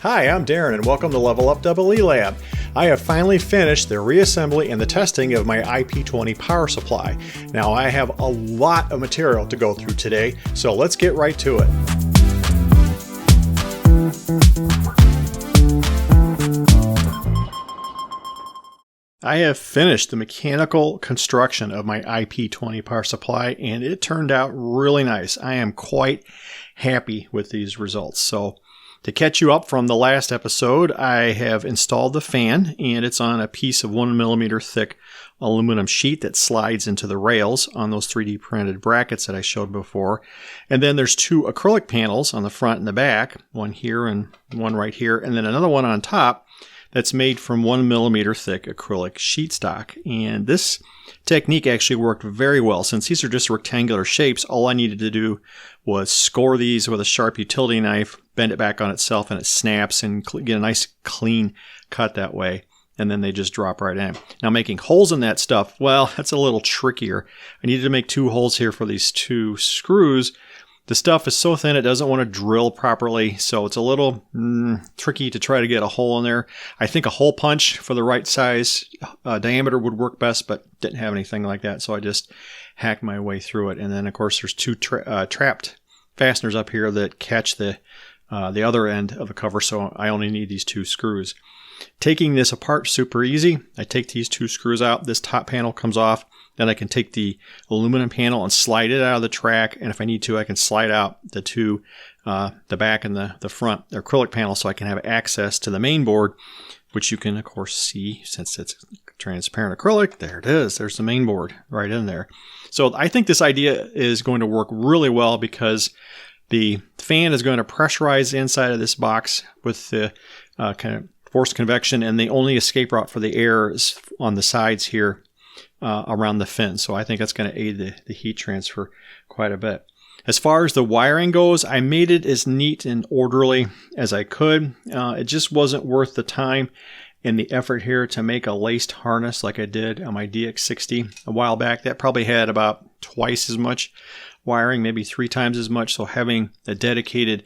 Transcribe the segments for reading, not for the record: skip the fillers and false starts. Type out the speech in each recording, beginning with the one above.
Hi, I'm Darren and welcome to Level Up EE Lab. I have finally finished the reassembly and the testing of my IP-20 power supply. Now I have a lot of material to go through today, so let's get right to it. I have finished the mechanical construction of my IP-20 power supply and it turned out really nice. I am quite happy with these results. So to catch you up from the last episode, I have installed the fan and it's on a piece of 1mm thick aluminum sheet that slides into the rails on those 3D printed brackets that I showed before. And then there's two acrylic panels on the front and the back, one here and one right here, and then another one on top that's made from 1mm thick acrylic sheet stock. And this technique actually worked very well. Since these are just rectangular shapes, all I needed to do was score these with a sharp utility knife, bend it back on itself, and it snaps and get a nice clean cut that way. And then they just drop right in. Now making holes in that stuff, well, that's a little trickier. I needed to make two holes here for these two screws. The stuff is so thin it doesn't want to drill properly, so it's a little tricky to try to get a hole in there. I think a hole punch for the right size diameter would work best, but didn't have anything like that, so I just hacked my way through it. And then, of course, there's two trapped fasteners up here that catch the other end of the cover, so I only need these two screws. Taking this apart super easy. I take these two screws out. This top panel comes off. Then I can take the aluminum panel and slide it out of the track. And if I need to, I can slide out the two, the back and the front, the acrylic panel, so I can have access to the main board, which you can, of course, see since it's transparent acrylic. There it is. There's the main board right in there. So I think this idea is going to work really well because the fan is going to pressurize the inside of this box with the kind of forced convection, and the only escape route for the air is on the sides here around the fin. So I think that's going to aid the heat transfer quite a bit. As far as the wiring goes, I made it as neat and orderly as I could. It just wasn't worth the time and the effort here to make a laced harness like I did on my DX60 a while back. That probably had about twice as much wiring, maybe 3 times as much. So having a dedicated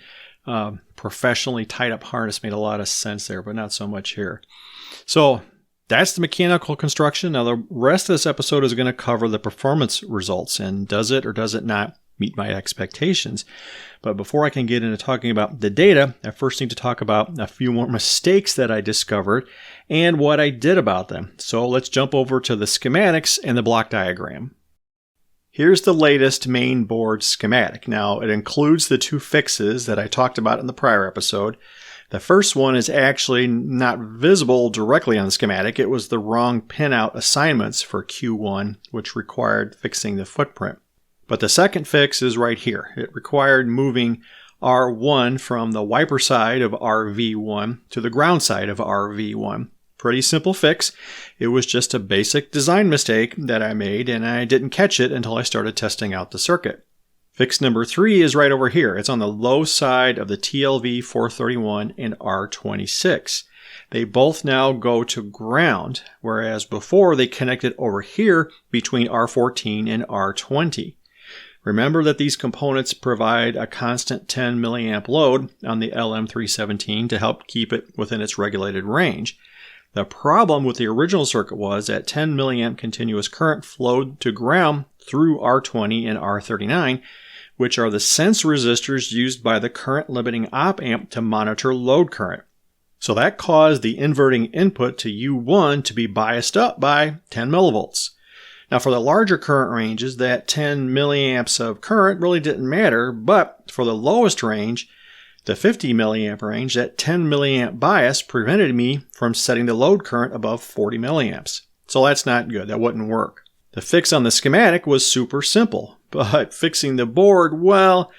professionally tied up harness made a lot of sense there, but not so much here. So that's the mechanical construction. Now the rest of this episode is going to cover the performance results and does it or does it not meet my expectations. But before I can get into talking about the data, I first need to talk about a few more mistakes that I discovered and what I did about them. So let's jump over to the schematics and the block diagram. Here's the latest main board schematic. Now, it includes the two fixes that I talked about in the prior episode. The first one is actually not visible directly on the schematic. It was the wrong pinout assignments for Q1, which required fixing the footprint. But the second fix is right here. It required moving R1 from the wiper side of RV1 to the ground side of RV1. Pretty simple fix. It was just a basic design mistake that I made and I didn't catch it until I started testing out the circuit. Fix number 3 is right over here. It's on the low side of the TLV 431 and R26. They both now go to ground, whereas before they connected over here between R14 and R20. Remember that these components provide a constant 10 milliamp load on the LM317 to help keep it within its regulated range. The problem with the original circuit was that 10 milliamp continuous current flowed to ground through R20 and R39, which are the sense resistors used by the current limiting op amp to monitor load current. So that caused the inverting input to U1 to be biased up by 10 millivolts. Now for the larger current ranges, that 10 milliamps of current really didn't matter, but for the lowest range, the 50 milliamp range, that 10 milliamp bias prevented me from setting the load current above 40 milliamps. So that's not good. That wouldn't work. The fix on the schematic was super simple, but fixing the board, well,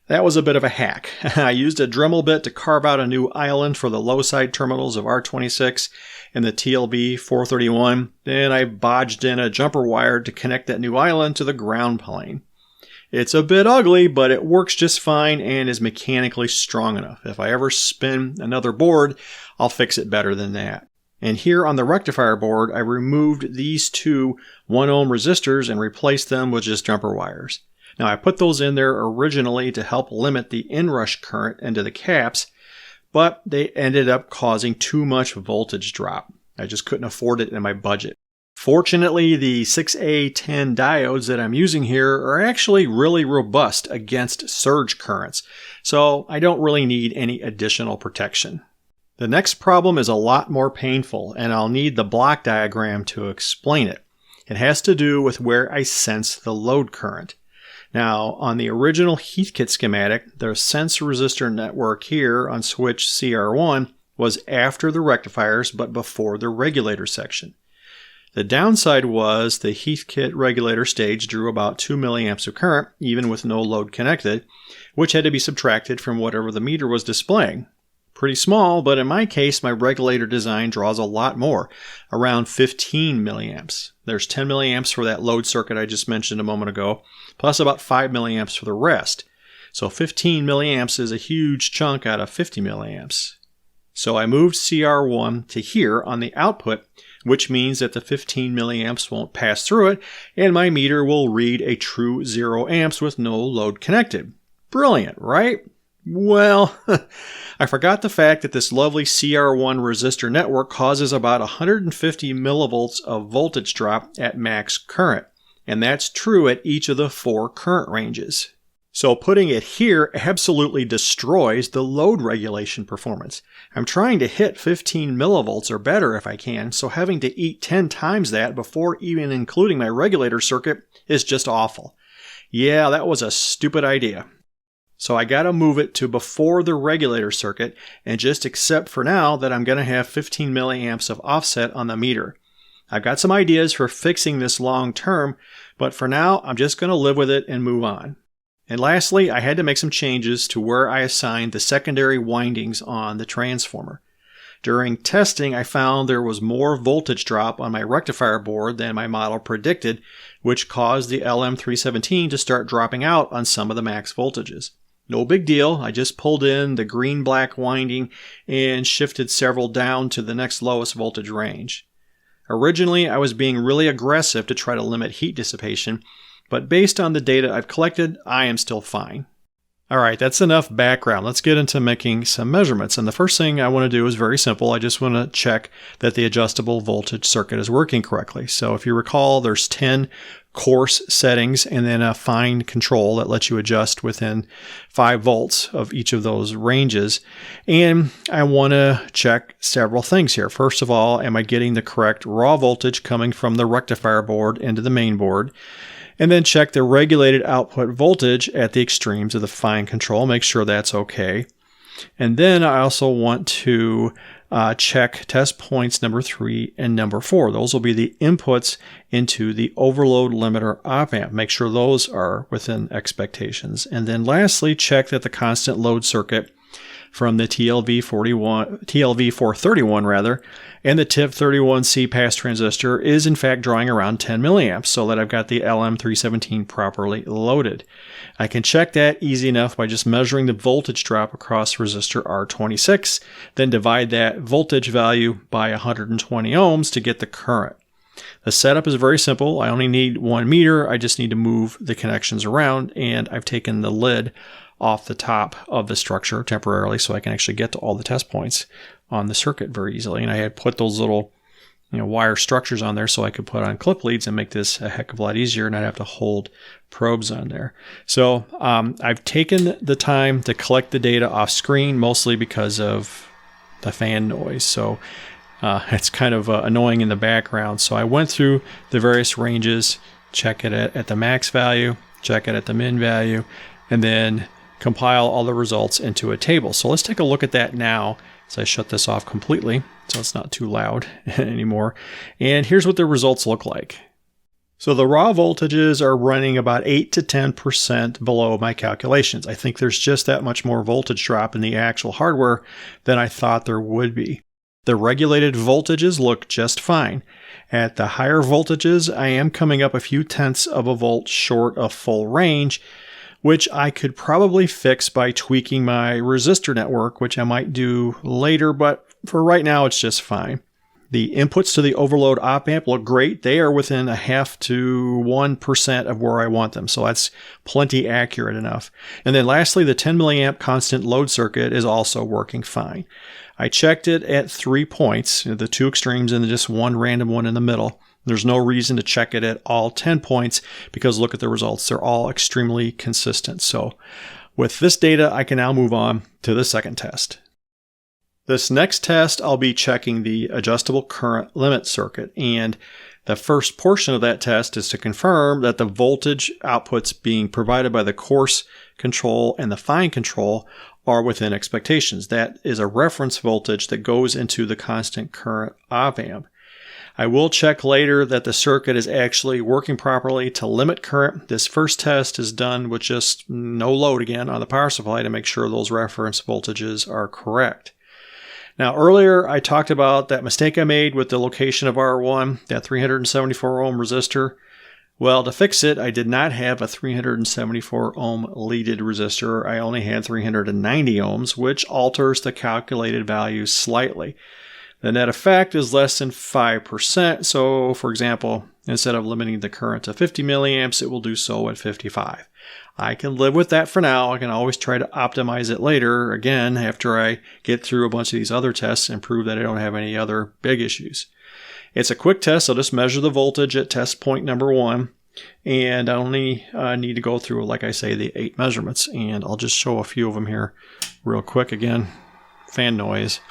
that was a bit of a hack. I used a Dremel bit to carve out a new island for the low side terminals of R26 and the TLV 431. Then I bodged in a jumper wire to connect that new island to the ground plane. It's a bit ugly, but it works just fine and is mechanically strong enough. If I ever spin another board, I'll fix it better than that. And here on the rectifier board, I removed these two 1 ohm resistors and replaced them with just jumper wires. Now I put those in there originally to help limit the inrush current into the caps, but they ended up causing too much voltage drop. I just couldn't afford it in my budget. Fortunately, the 6A10 diodes that I'm using here are actually really robust against surge currents, so I don't really need any additional protection. The next problem is a lot more painful, and I'll need the block diagram to explain it. It has to do with where I sense the load current. Now, on the original Heathkit schematic, the sense resistor network here on switch CR1 was after the rectifiers but before the regulator section. The downside was the Heathkit regulator stage drew about 2 milliamps of current, even with no load connected, which had to be subtracted from whatever the meter was displaying. Pretty small, but in my case, my regulator design draws a lot more, around 15 milliamps. There's 10 milliamps for that load circuit I just mentioned a moment ago, plus about 5 milliamps for the rest. So 15 milliamps is a huge chunk out of 50 milliamps. So I moved CR1 to here on the output, which means that the 15 milliamps won't pass through it, and my meter will read a true 0 amps with no load connected. Brilliant, right? Well, I forgot the fact that this lovely CR1 resistor network causes about 150 millivolts of voltage drop at max current, and that's true at each of the 4 current ranges. So putting it here absolutely destroys the load regulation performance. I'm trying to hit 15 millivolts or better if I can, so having to eat 10 times that before even including my regulator circuit is just awful. Yeah, that was a stupid idea. So I gotta move it to before the regulator circuit and just accept for now that I'm gonna have 15 milliamps of offset on the meter. I've got some ideas for fixing this long term, but for now I'm just gonna live with it and move on. And lastly, I had to make some changes to where I assigned the secondary windings on the transformer. During testing, I found there was more voltage drop on my rectifier board than my model predicted, which caused the LM317 to start dropping out on some of the max voltages. No big deal, I just pulled in the green-black winding and shifted several down to the next lowest voltage range. Originally, I was being really aggressive to try to limit heat dissipation, but based on the data I've collected, I am still fine. Alright, that's enough background. Let's get into making some measurements. And the first thing I want to do is very simple. I just want to check that the adjustable voltage circuit is working correctly. So if you recall, there's 10 coarse settings and then a fine control that lets you adjust within 5 volts of each of those ranges. And I want to check several things here. First of all, am I getting the correct raw voltage coming from the rectifier board into the main board? And then check the regulated output voltage at the extremes of the fine control, make sure that's okay. And then I also want to check test points number 3 and number 4. Those will be the inputs into the overload limiter op amp. Make sure those are within expectations. And then lastly, check that the constant load circuit from the TLV431 and the TIP31C pass transistor is in fact drawing around 10 milliamps so that I've got the LM317 properly loaded. I can check that easy enough by just measuring the voltage drop across resistor R26, then divide that voltage value by 120 ohms to get the current. The setup is very simple. I only need 1 meter. I just need to move the connections around, and I've taken the lid off the top of the structure temporarily so I can actually get to all the test points on the circuit very easily. And I had put those little wire structures on there so I could put on clip leads and make this a heck of a lot easier and not have to hold probes on there. So I've taken the time to collect the data off screen, mostly because of the fan noise. So it's kind of annoying in the background. So I went through the various ranges, check it at the max value, check it at the min value, and then compile all the results into a table. So let's take a look at that now as I shut this off completely so it's not too loud anymore. And here's what the results look like. So the raw voltages are running about 8 to 10% below my calculations. I think there's just that much more voltage drop in the actual hardware than I thought there would be. The regulated voltages look just fine. At the higher voltages, I am coming up a few tenths of a volt short of full range, which I could probably fix by tweaking my resistor network, which I might do later, but for right now, it's just fine. The inputs to the overload op amp look great. They are within 0.5 to 1% of where I want them. So that's plenty accurate enough. And then lastly, the 10 milliamp constant load circuit is also working fine. I checked it at 3 points, the two extremes and just one random one in the middle. There's no reason to check it at all 10 points because look at the results. They're all extremely consistent. So with this data, I can now move on to the second test. This next test, I'll be checking the adjustable current limit circuit. And the first portion of that test is to confirm that the voltage outputs being provided by the coarse control and the fine control are within expectations. That is a reference voltage that goes into the constant current op amp. I will check later that the circuit is actually working properly to limit current. This first test is done with just no load again on the power supply to make sure those reference voltages are correct. Now earlier I talked about that mistake I made with the location of R1, that 374 ohm resistor. Well, to fix it, I did not have a 374 ohm leaded resistor. I only had 390 ohms, which alters the calculated value slightly. The net effect is less than 5%. So for example, instead of limiting the current to 50 milliamps, it will do so at 55. I can live with that for now. I can always try to optimize it later, again, after I get through a bunch of these other tests and prove that I don't have any other big issues. It's a quick test. I'll just measure the voltage at test point number 1. And I only need to go through, like I say, the 8 measurements. And I'll just show a few of them here real quick. Again, fan noise.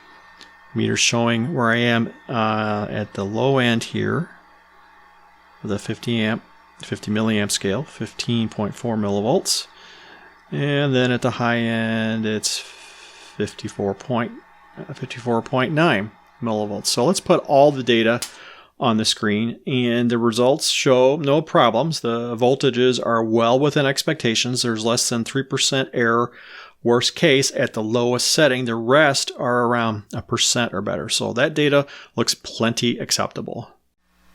Meter showing where I am at the low end here. The 50 milliamp scale, 15.4 millivolts. And then at the high end, it's 54.9 millivolts. So let's put all the data on the screen, and the results show no problems. The voltages are well within expectations. There's less than 3% error. Worst case, at the lowest setting, the rest are around 1% or better. So that data looks plenty acceptable.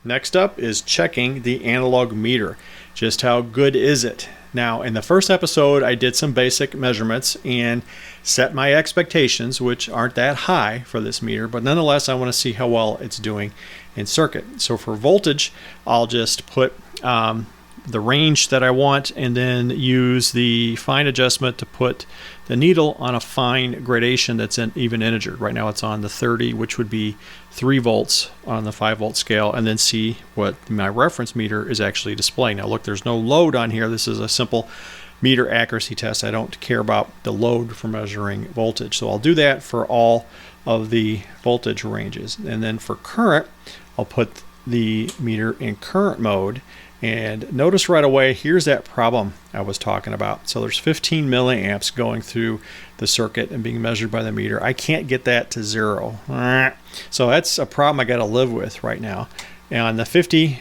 Next up is checking the analog meter. Just how good is it? Now, in the first episode, I did some basic measurements and set my expectations, which aren't that high for this meter, but nonetheless, I want to see how well it's doing in circuit. So for voltage, I'll just put the range that I want and then use the fine adjustment to put the needle on a fine gradation that's an even integer. Right now it's on the 30, which would be 3 volts on the 5 volt scale, and then see what my reference meter is actually displaying. Now look, there's no load on here. This is a simple meter accuracy test. I don't care about the load for measuring voltage. So I'll do that for all of the voltage ranges. And then for current, I'll put the meter in current mode. And notice right away, here's that problem I was talking about. So there's 15 milliamps going through the circuit and being measured by the meter. I can't get that to 0. So that's a problem I got to live with right now. And on the 50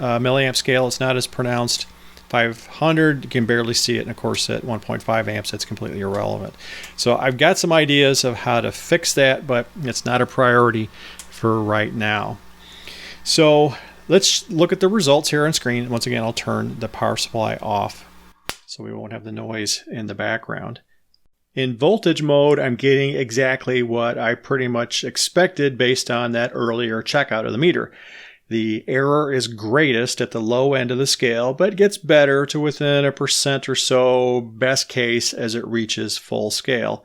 milliamp scale, it's not as pronounced. 500, you can barely see it. And of course, at 1.5 amps, that's completely irrelevant. So I've got some ideas of how to fix that, but it's not a priority for right now. So let's look at the results here on screen. Once again, I'll turn the power supply off so we won't have the noise in the background. In voltage mode, I'm getting exactly what I pretty much expected based on that earlier checkout of the meter. The error is greatest at the low end of the scale, but gets better to within 1% or so, best case, as it reaches full scale.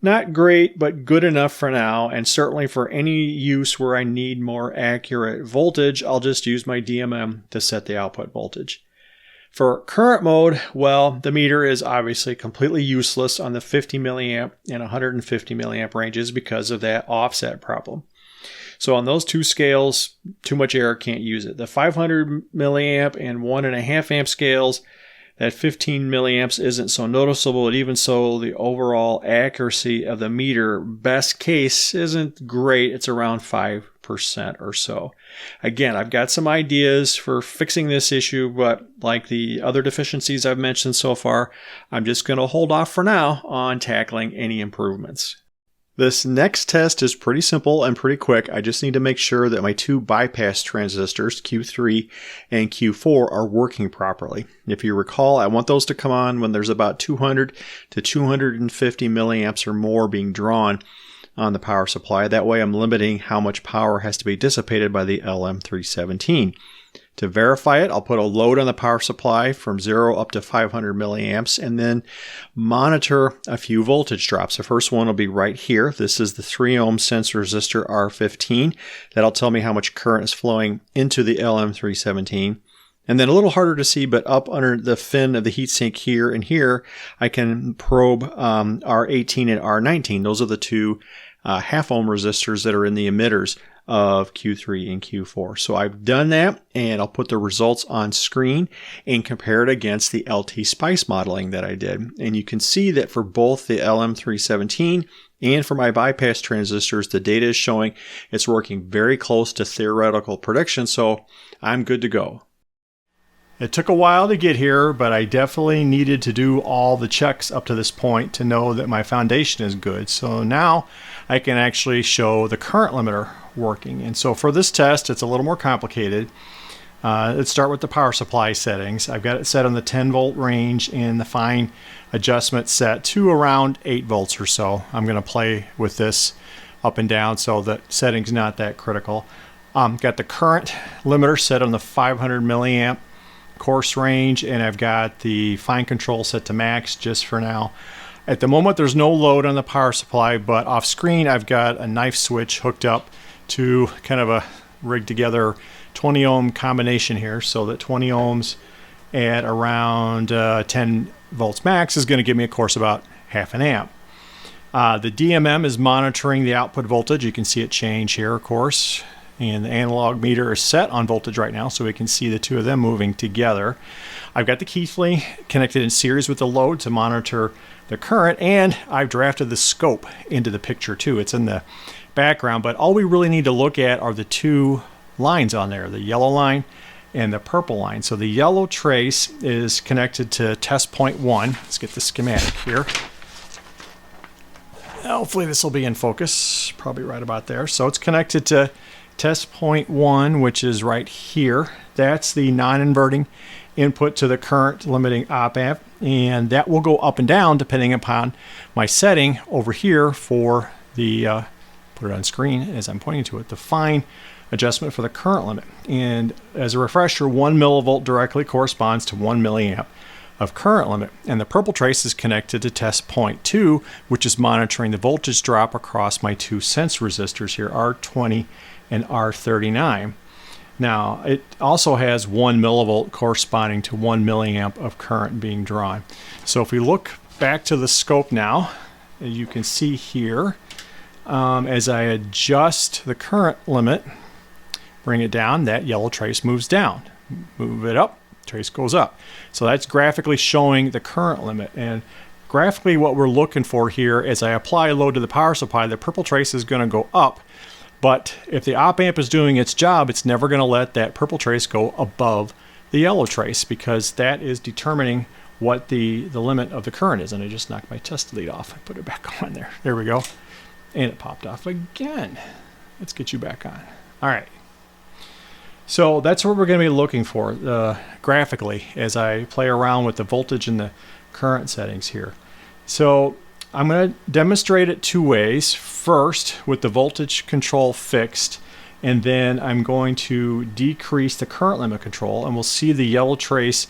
Not great, but good enough for now, and certainly for any use where I need more accurate voltage, I'll just use my DMM to set the output voltage. For current mode, well, the meter is obviously completely useless on the 50 milliamp and 150 milliamp ranges because of that offset problem. So on those two scales, too much error, can't use it. The 500 milliamp and 1.5 amp scales, that 15 milliamps isn't so noticeable, but even so, the overall accuracy of the meter, best case, isn't great. It's around 5% or so. Again, I've got some ideas for fixing this issue, but like the other deficiencies I've mentioned so far, I'm just going to hold off for now on tackling any improvements. This next test is pretty simple and pretty quick. I just need to make sure that my 2 bypass transistors, Q3 and Q4, are working properly. If you recall, I want those to come on when there's about 200 to 250 milliamps or more being drawn on the power supply. That way I'm limiting how much power has to be dissipated by the LM317. To verify it, I'll put a load on the power supply from 0 up to 500 milliamps and then monitor a few voltage drops. The first one will be right here. This is the 3 ohm sense resistor R15. That'll tell me how much current is flowing into the LM317. And then a little harder to see, but up under the fin of the heatsink here and here, I can probe R18 and R19. Those are the two half ohm resistors that are in the emitters of Q3 and Q4. So I've done that, and I'll put the results on screen and compare it against the LT Spice modeling that I did. And you can see that for both the LM317 and for my bypass transistors, the data is showing it's working very close to theoretical prediction, so I'm good to go. It took a while to get here, but I definitely needed to do all the checks up to this point to know that my foundation is good. So now I can actually show the current limiter working. And so for this test, it's a little more complicated. Let's start with the power supply settings. I've got it set on the 10 volt range and the fine adjustment set to around 8 volts or so. I'm going to play with this up and down so that setting's not that critical. Got the current limiter set on the 500 milliamp course range, and I've got the fine control set to max just for now. At the moment there's no load on the power supply, but off screen I've got a knife switch hooked up to kind of a rigged together 20 ohm combination here, so that 20 ohms at around 10 volts max is going to give me of course about half an amp. The DMM is monitoring the output voltage. You can see it change here of course. And the analog meter is set on voltage right now, so we can see the two of them moving together. I've got the Keithley connected in series with the load to monitor the current, and I've drafted the scope into the picture too. It's in the background, but all we really need to look at are the two lines on there, the yellow line and the purple line. So the yellow trace is connected to test point 1. Let's get the schematic here. Hopefully this will be in focus, probably right about there. So it's connected to test point 1, which is right here. That's the non-inverting input to the current limiting op amp, and that will go up and down depending upon my setting over here for the put it on screen as I'm pointing to it, the fine adjustment for the current limit. And as a refresher, 1 millivolt directly corresponds to 1 milliamp of current limit, and the purple trace is connected to test point 2, which is monitoring the voltage drop across my two sense resistors here, R20 and R39. Now it also has 1 millivolt corresponding to 1 milliamp of current being drawn. So if we look back to the scope now, you can see here as I adjust the current limit, bring it down, that yellow trace moves down. Move it up, trace goes up. So that's graphically showing the current limit. And graphically what we're looking for here, as I apply a load to the power supply, the purple trace is going to go up. But if the op amp is doing its job, it's never going to let that purple trace go above the yellow trace, because that is determining what the limit of the current is. And I just knocked my test lead off. I put it back on there. There we go. And it popped off again. Let's get you back on. All right. So that's what we're going to be looking for graphically as I play around with the voltage and the current settings here. So I'm going to demonstrate it two ways. First, with the voltage control fixed, and then I'm going to decrease the current limit control, and we'll see the yellow trace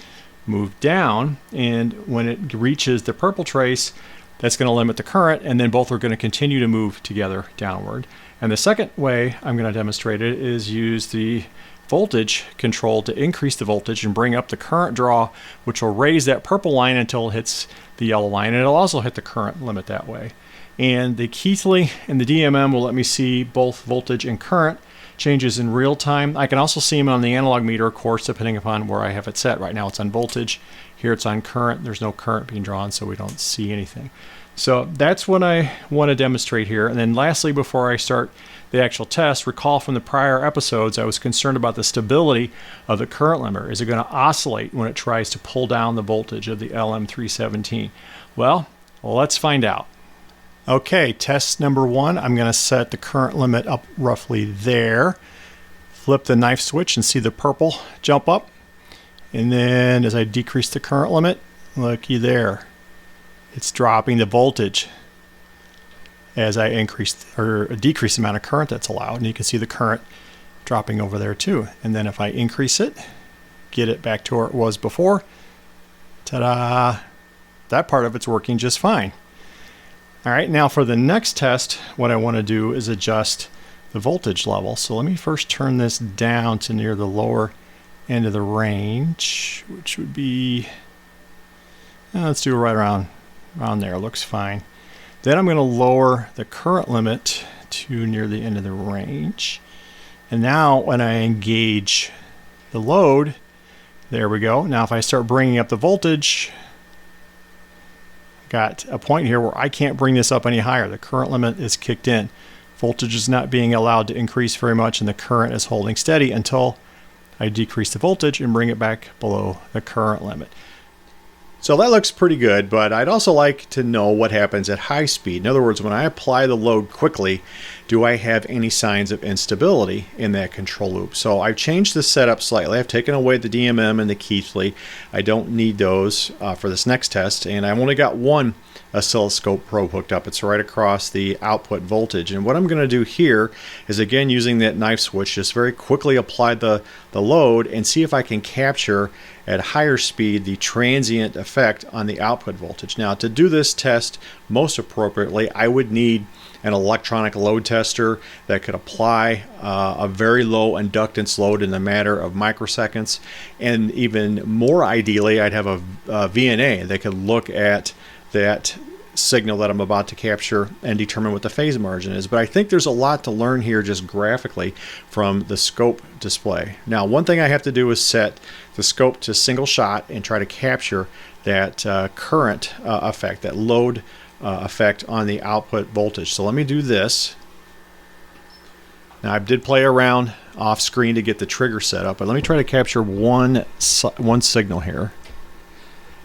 move down, and when it reaches the purple trace, that's going to limit the current, and then both are going to continue to move together downward. And the second way I'm going to demonstrate it is use the voltage control to increase the voltage and bring up the current draw, which will raise that purple line until it hits the yellow line, and it'll also hit the current limit that way. And the Keithley and the DMM will let me see both voltage and current changes in real time. I can also see them on the analog meter, of course, depending upon where I have it set. Right now it's on voltage. Here it's on current. There's no current being drawn, so we don't see anything. So that's what I want to demonstrate here. And then lastly, before I start the actual test, recall from the prior episodes I was concerned about the stability of the current limiter. Is it going to oscillate when it tries to pull down the voltage of the LM317? Well, let's find out. Okay, test number 1, I'm going to set the current limit up roughly there. Flip the knife switch and see the purple jump up. And then as I decrease the current limit, looky there. It's dropping the voltage. as I increase or decrease the amount of current that's allowed. And you can see the current dropping over there too. And then if I increase it, get it back to where it was before, ta-da, that part of it's working just fine. All right, now for the next test, what I want to do is adjust the voltage level. So let me first turn this down to near the lower end of the range, which would be, let's do it right around there, looks fine. Then I'm going to lower the current limit to near the end of the range. And now when I engage the load, there we go. Now if I start bringing up the voltage, got a point here where I can't bring this up any higher. The current limit is kicked in. Voltage is not being allowed to increase very much, and the current is holding steady until I decrease the voltage and bring it back below the current limit. So that looks pretty good, but I'd also like to know what happens at high speed. In other words, when I apply the load quickly, do I have any signs of instability in that control loop? So I've changed the setup slightly. I've taken away the DMM and the Heathkit. I don't need those for this next test, and I've only got one oscilloscope probe hooked up. It's right across the output voltage. And what I'm going to do here is, again, using that knife switch, just very quickly apply the load and see if I can capture at higher speed the transient effect on the output voltage. Now, to do this test most appropriately, I would need an electronic load tester that could apply a very low inductance load in a matter of microseconds. And even more ideally, I'd have a VNA that could look at that signal that I'm about to capture and determine what the phase margin is. But I think there's a lot to learn here just graphically from the scope display. Now, one thing I have to do is set the scope to single shot and try to capture that current effect, that load effect on the output voltage. So let me do this. Now, I did play around off screen to get the trigger set up, but let me try to capture one signal here.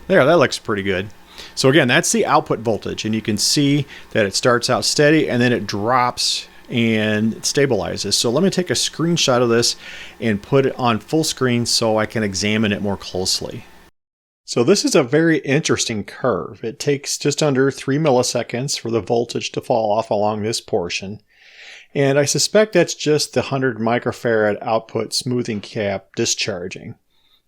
There, that looks pretty good. So again, that's the output voltage, and you can see that it starts out steady and then it drops and it stabilizes. So let me take a screenshot of this and put it on full screen so I can examine it more closely. So this is a very interesting curve. It takes just under 3 milliseconds for the voltage to fall off along this portion. And I suspect that's just the 100 microfarad output smoothing cap discharging.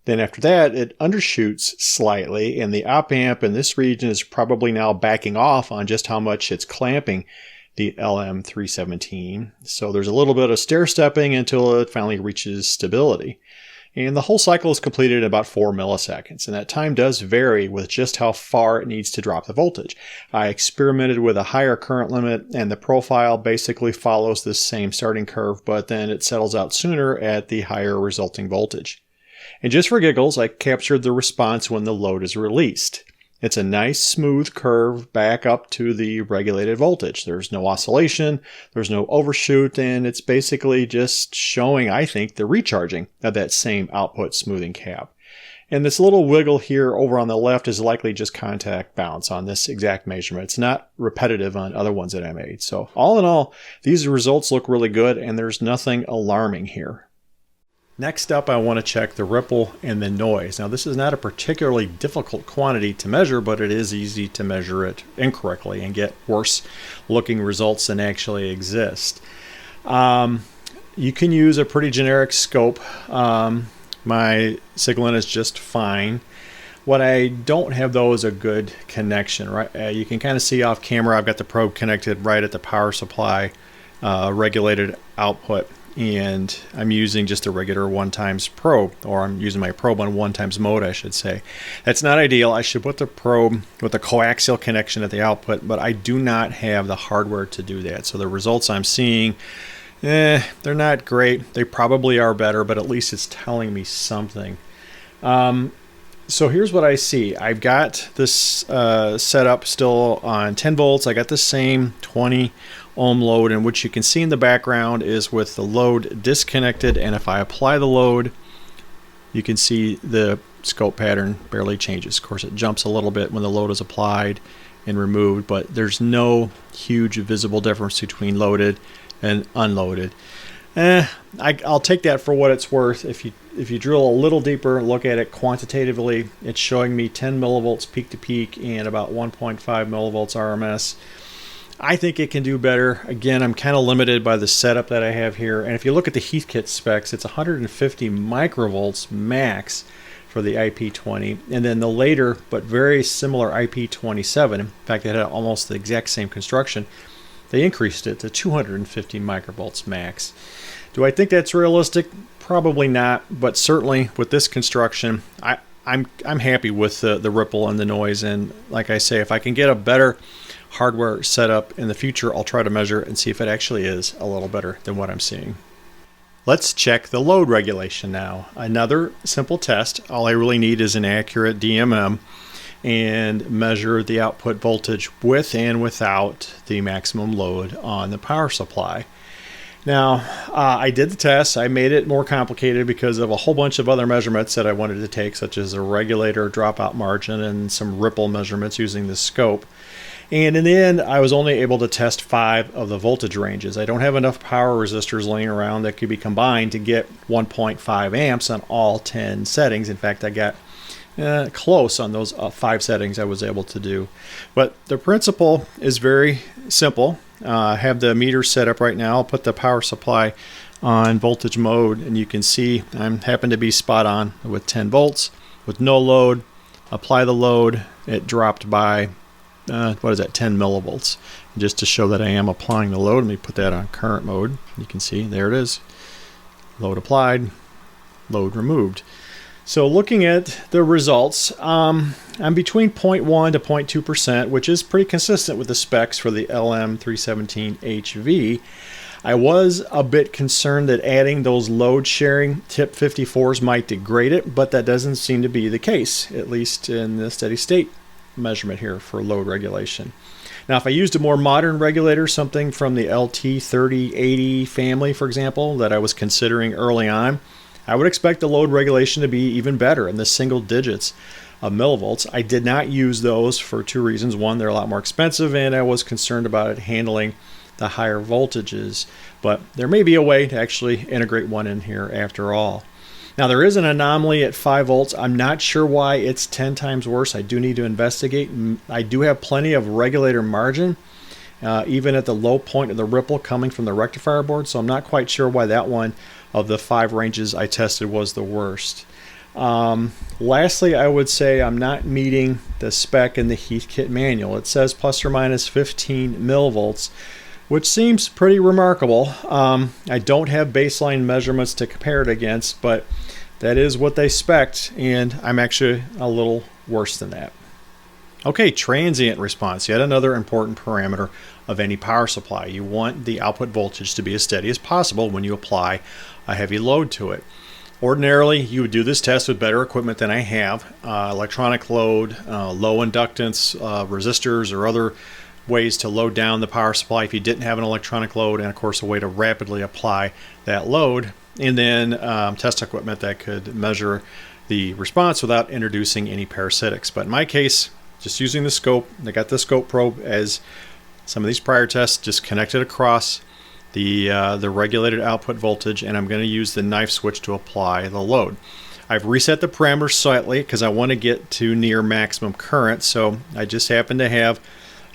Then after that, it undershoots slightly, and the op amp in this region is probably now backing off on just how much it's clamping the LM317. So there's a little bit of stair-stepping until it finally reaches stability. And the whole cycle is completed in about 4 milliseconds, and that time does vary with just how far it needs to drop the voltage. I experimented with a higher current limit, and the profile basically follows this same starting curve, but then it settles out sooner at the higher resulting voltage. And just for giggles, I captured the response when the load is released. It's a nice smooth curve back up to the regulated voltage. There's no oscillation, there's no overshoot, and it's basically just showing, I think, the recharging of that same output smoothing cap. And this little wiggle here over on the left is likely just contact bounce on this exact measurement. It's not repetitive on other ones that I made. So all in all, these results look really good, and there's nothing alarming here. Next up, I want to check the ripple and the noise. Now, this is not a particularly difficult quantity to measure, but it is easy to measure it incorrectly and get worse looking results than actually exist. You can use a pretty generic scope. My Siglent is just fine. What I don't have though is a good connection. Right? You can kind of see off camera I've got the probe connected right at the power supply regulated output. And I'm using just a regular 1x probe, or I'm using my probe on 1x mode, I should say. That's not ideal. I should put the probe with a coaxial connection at the output, but I do not have the hardware to do that. So the results I'm seeing, they're not great. They probably are better, but at least it's telling me something. So here's what I see. I've got this setup still on 10 volts. I got the same 20 ohm load, and what you can see in the background is with the load disconnected, and if I apply the load, you can see the scope pattern barely changes. Of course, it jumps a little bit when the load is applied and removed, but there's no huge visible difference between loaded and unloaded. I'll take that for what it's worth. If you drill a little deeper and look at it quantitatively, it's showing me 10 millivolts peak to peak and about 1.5 millivolts RMS. I think it can do better. Again, I'm kind of limited by the setup that I have here. And if you look at the Heathkit specs, it's 150 microvolts max for the IP-20. And then the later, but very similar IP-27, in fact, it had almost the exact same construction, they increased it to 250 microvolts max. Do I think that's realistic? Probably not, but certainly with this construction, I'm happy with the ripple and the noise. And like I say, if I can get a better hardware setup in the future, I'll try to measure it and see if it actually is a little better than what I'm seeing. Let's check the load regulation now. Another simple test. All I really need is an accurate DMM and measure the output voltage with and without the maximum load on the power supply. Now, I did the test. I made it more complicated because of a whole bunch of other measurements that I wanted to take, such as a regulator dropout margin and some ripple measurements using the scope. And in the end, I was only able to test 5 of the voltage ranges. I don't have enough power resistors laying around that could be combined to get 1.5 amps on all 10 settings. In fact, I got close on those 5 settings I was able to do. But the principle is very simple. I have the meter set up right now. I'll put the power supply on voltage mode, and you can see I happen to be spot on with 10 volts. With no load, apply the load, it dropped by 10 millivolts. Just to show that I am applying the load, let me put that on current mode. You can see there it is. Load applied, load removed. So looking at the results, I'm between 0.1 to 0.2%, which is pretty consistent with the specs for the LM317HV. I was a bit concerned that adding those load sharing tip 54s might degrade it, but that doesn't seem to be the case, at least in the steady state measurement here for load regulation. Now, if I used a more modern regulator, something from the LT3080 family, for example, that I was considering early on, I would expect the load regulation to be even better in the single digits of millivolts. I did not use those for 2 reasons. One, they're a lot more expensive, and I was concerned about it handling the higher voltages. But there may be a way to actually integrate one in here after all. Now, there is an anomaly at 5 volts. I'm not sure why it's 10 times worse. I do need to investigate. I do have plenty of regulator margin, even at the low point of the ripple coming from the rectifier board, so I'm not quite sure why that one of the 5 ranges I tested was the worst. Lastly, I would say I'm not meeting the spec in the Heathkit manual. It says plus or minus 15 millivolts, which seems pretty remarkable. I don't have baseline measurements to compare it against, but that is what they spec'd, and I'm actually a little worse than that. Okay, transient response, yet another important parameter of any power supply. You want the output voltage to be as steady as possible when you apply a heavy load to it. Ordinarily, you would do this test with better equipment than I have, electronic load, low inductance, resistors, or other ways to load down the power supply if you didn't have an electronic load, and of course a way to rapidly apply that load, and then test equipment that could measure the response without introducing any parasitics. But in my case, just using the scope, I got the scope probe as some of these prior tests, just connected across the regulated output voltage, and I'm going to use the knife switch to apply the load. I've reset the parameters slightly because I want to get to near maximum current, so I just happen to have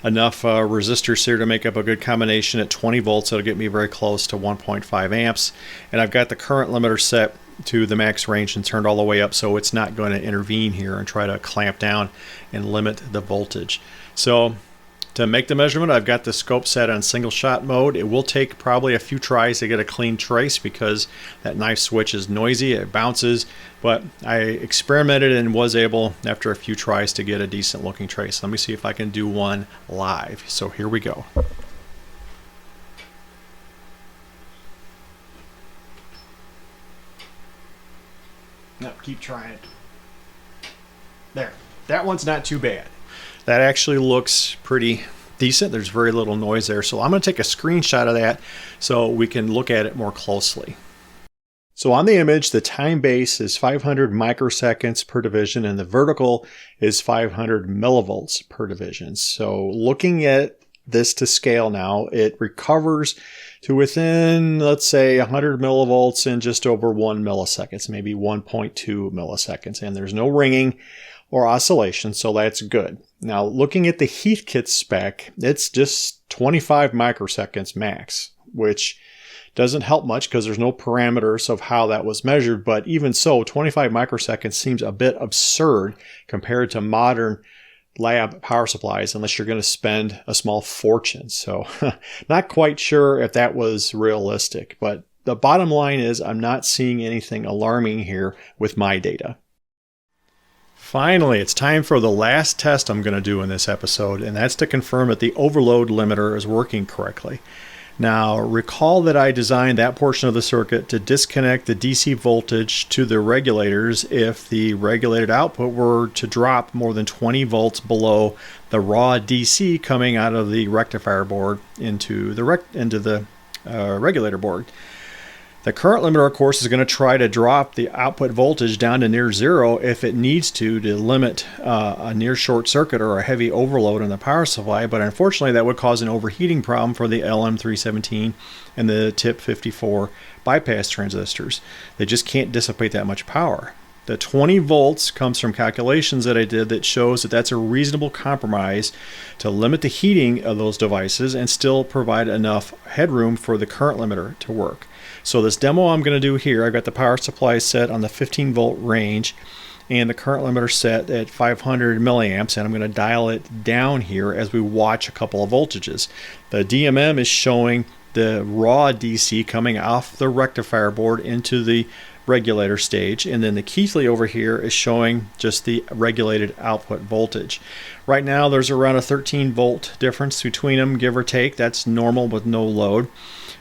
enough resistors here to make up a good combination at 20 volts. It'll get me very close to 1.5 amps, and I've got the current limiter set to the max range and turned all the way up, so it's not going to intervene here and try to clamp down and limit the voltage. So to make the measurement, I've got the scope set on single shot mode. It will take probably a few tries to get a clean trace because that knife switch is noisy, it bounces, but I experimented and was able, after a few tries, to get a decent looking trace. Let me see if I can do one live. So here we go. No, keep trying. There, that one's not too bad. That actually looks pretty decent. There's very little noise there. So I'm going to take a screenshot of that so we can look at it more closely. So on the image, the time base is 500 microseconds per division and the vertical is 500 millivolts per division. So looking at this to scale now, it recovers to within, let's say, 100 millivolts in just over 1 millisecond, maybe 1.2 milliseconds. And there's no ringing or oscillation, so that's good. Now, looking at the Heathkit spec, it's just 25 microseconds max, which doesn't help much because there's no parameters of how that was measured, but even so, 25 microseconds seems a bit absurd compared to modern lab power supplies unless you're going to spend a small fortune. So not quite sure if that was realistic, but the bottom line is I'm not seeing anything alarming here with my data. Finally, it's time for the last test I'm going to do in this episode, and that's to confirm that the overload limiter is working correctly. Now, recall that I designed that portion of the circuit to disconnect the DC voltage to the regulators if the regulated output were to drop more than 20 volts below the raw DC coming out of the rectifier board into the regulator board. The current limiter, of course, is going to try to drop the output voltage down to near zero if it needs to limit a near short circuit or a heavy overload in the power supply, but unfortunately that would cause an overheating problem for the LM317 and the TIP54 bypass transistors. They just can't dissipate that much power. The 20 volts comes from calculations that I did that shows that that's a reasonable compromise to limit the heating of those devices and still provide enough headroom for the current limiter to work. So this demo I'm going to do here, I've got the power supply set on the 15 volt range and the current limiter set at 500 milliamps, and I'm going to dial it down here as we watch a couple of voltages. The DMM is showing the raw DC coming off the rectifier board into the regulator stage, and then the Keithley over here is showing just the regulated output voltage. Right now there's around a 13 volt difference between them, give or take. That's normal with no load.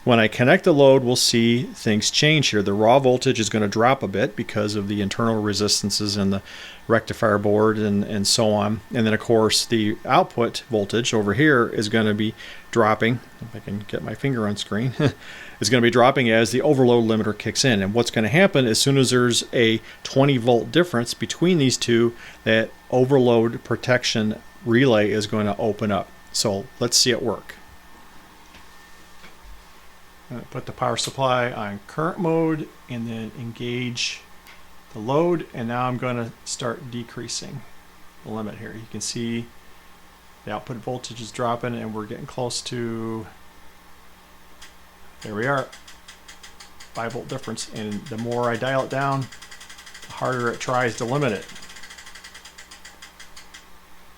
When I connect the load, we'll see things change here. The raw voltage is going to drop a bit because of the internal resistances in the rectifier board and so on. And then, of course, the output voltage over here is going to be dropping. If I can get my finger on screen. Is going to be dropping as the overload limiter kicks in. And what's going to happen as soon as there's a 20 volt difference between these two, that overload protection relay is going to open up. So let's see it work. Put the power supply on current mode and then engage the load, and now I'm going to start decreasing the limit here. You can see the output voltage is dropping and we're getting close to, there we are, 5 volt difference, and the more I dial it down, the harder it tries to limit it.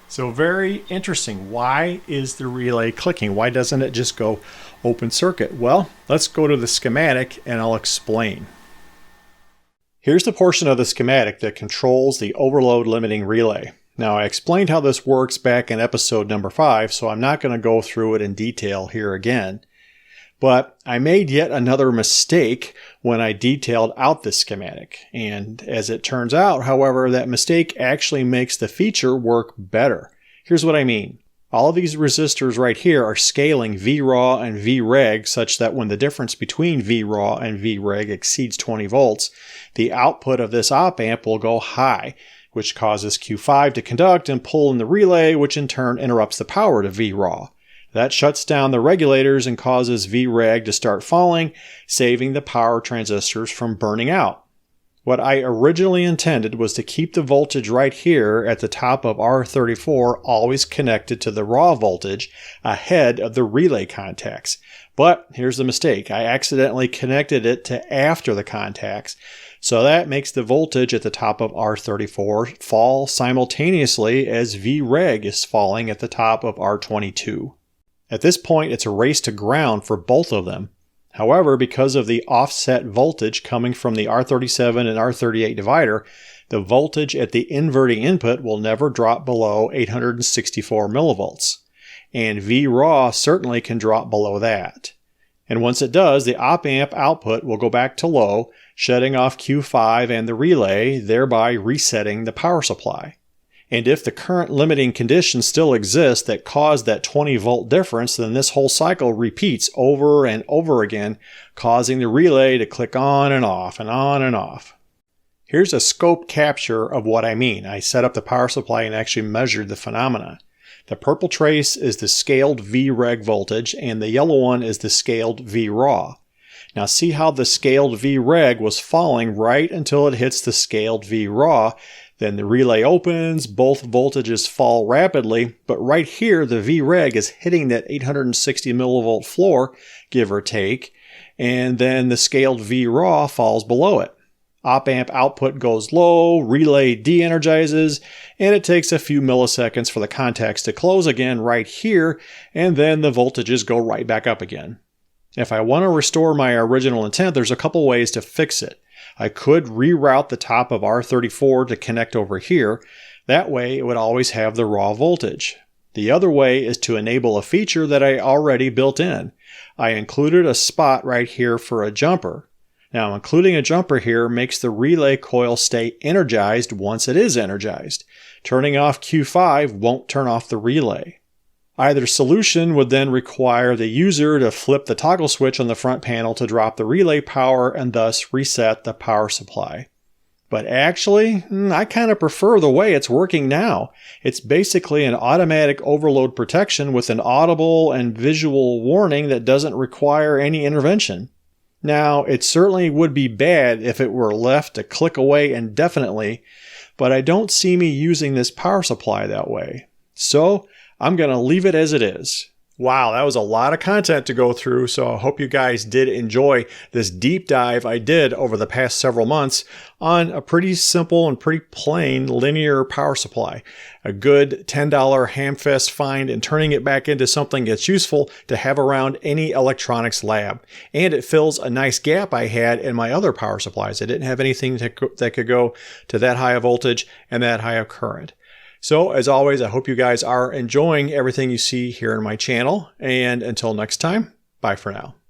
So very interesting. Why is the relay clicking? Why doesn't it just go open circuit? Well, let's go to the schematic and I'll explain. Here's the portion of the schematic that controls the overload limiting relay. Now, I explained how this works back in episode number 5, so I'm not going to go through it in detail here again. But I made yet another mistake when I detailed out this schematic. And as it turns out, however, that mistake actually makes the feature work better. Here's what I mean. All of these resistors right here are scaling VRAW and VREG such that when the difference between VRAW and VREG exceeds 20 volts, the output of this op amp will go high, which causes Q5 to conduct and pull in the relay, which in turn interrupts the power to VRAW. That shuts down the regulators and causes VREG to start falling, saving the power transistors from burning out. What I originally intended was to keep the voltage right here at the top of R34 always connected to the raw voltage ahead of the relay contacts. But here's the mistake. I accidentally connected it to after the contacts. So that makes the voltage at the top of R34 fall simultaneously as VREG is falling at the top of R22. At this point, it's a race to ground for both of them. However, because of the offset voltage coming from the R37 and R38 divider, the voltage at the inverting input will never drop below 864 millivolts. And VRAW certainly can drop below that. And once it does, the op-amp output will go back to low, shutting off Q5 and the relay, thereby resetting the power supply. And if the current limiting conditions still exist that cause that 20 volt difference, then this whole cycle repeats over and over again, causing the relay to click on and off and on and off. Here's a scope capture of what I mean. I set up the power supply and actually measured the phenomena. The purple trace is the scaled VREG voltage and the yellow one is the scaled VRAW. Now see how the scaled VREG was falling right until it hits the scaled VRAW. Then the relay opens, both voltages fall rapidly, but right here the VREG is hitting that 860 millivolt floor, give or take, and then the scaled VRAW falls below it. Op-amp output goes low, relay de-energizes, and it takes a few milliseconds for the contacts to close again right here, and then the voltages go right back up again. If I want to restore my original intent, there's a couple ways to fix it. I could reroute the top of R34 to connect over here. That way it would always have the raw voltage. The other way is to enable a feature that I already built in. I included a spot right here for a jumper. Now, including a jumper here makes the relay coil stay energized once it is energized. Turning off Q5 won't turn off the relay. Either solution would then require the user to flip the toggle switch on the front panel to drop the relay power and thus reset the power supply. But actually, I kind of prefer the way it's working now. It's basically an automatic overload protection with an audible and visual warning that doesn't require any intervention. Now, it certainly would be bad if it were left to click away indefinitely, but I don't see me using this power supply that way. So, I'm going to leave it as it is. Wow, that was a lot of content to go through, so I hope you guys did enjoy this deep dive I did over the past several months on a pretty simple and pretty plain linear power supply. A good $10 Hamfest find and turning it back into something that's useful to have around any electronics lab. And it fills a nice gap I had in my other power supplies. I didn't have anything that could go to that high of voltage and that high of current. So, as always, I hope you guys are enjoying everything you see here in my channel. And until next time, bye for now.